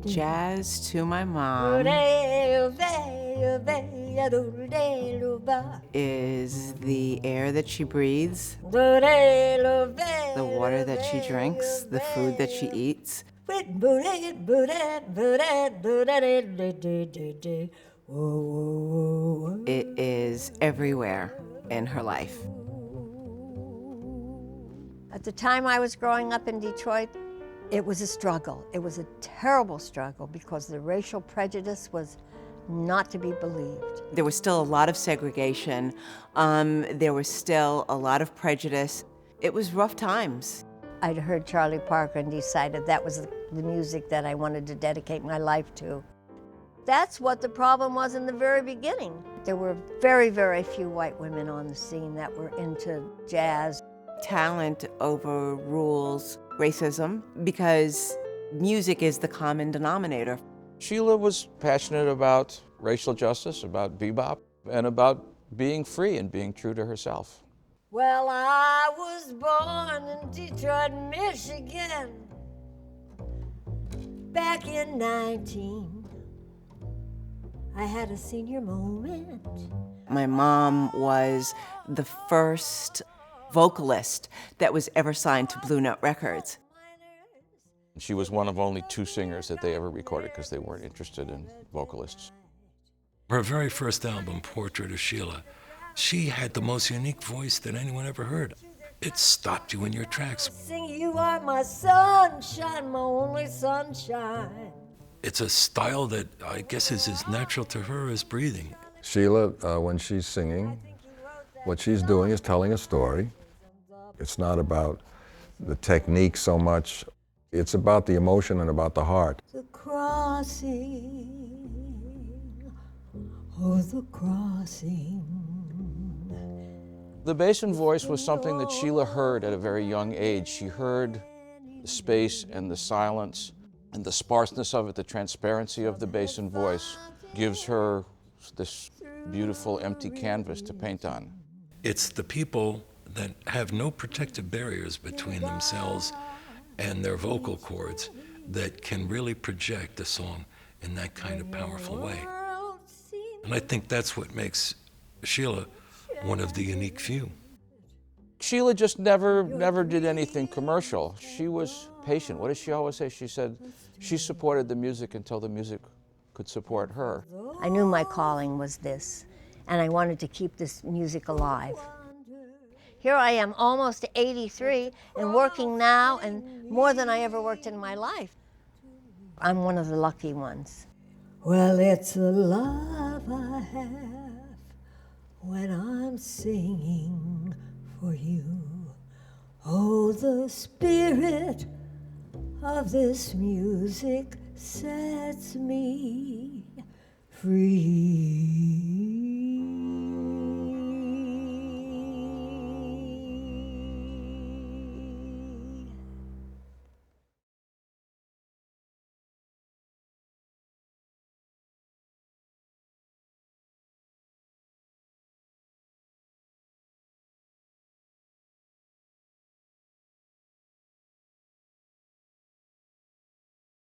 Jazz to my mom is the air that she breathes, the water that she drinks, the food that she eats. It is everywhere in her life. At the time I was growing up in Detroit, it was a struggle. It was a terrible struggle because the racial prejudice was not to be believed. There was still a lot of segregation. There was still a lot of prejudice. It was rough times. I'd heard Charlie Parker and decided that was the music that I wanted to dedicate my life to. That's what the problem was in the very beginning. There were very, very few white women on the scene that were into jazz. Talent overrules racism because music is the common denominator. Sheila was passionate about racial justice, about bebop, and about being free and being true to herself. Well, I was born in Detroit, Michigan, back in 19. I had a senior moment. My mom was the first vocalist that was ever signed to Blue Note Records. She was one of only 2 singers that they ever recorded because they weren't interested in vocalists. Her very first album, Portrait of Sheila, she had the most unique voice that anyone ever heard. It stopped you in your tracks. Sing, you are my sunshine, my only sunshine. It's a style that I guess is as natural to her as breathing. Sheila, when she's singing, what she's doing is telling a story. It's not about the technique so much. It's about the emotion and about the heart. The crossing, oh, the crossing. The bass voice was something that Sheila heard at a very young age. She heard the space and the silence and the sparseness of it, the transparency of the bass voice gives her this beautiful empty canvas to paint on. It's the people that have no protective barriers between themselves and their vocal cords that can really project a song in that kind of powerful way. And I think that's what makes Sheila one of the unique few. Sheila just never did anything commercial. She was patient. What does she always say? She said she supported the music until the music could support her. I knew my calling was this, and I wanted to keep this music alive. Here I am, almost 83, and working now, and more than I ever worked in my life. I'm one of the lucky ones. Well, it's a love I have when I'm singing for you. Oh, the spirit of this music sets me free.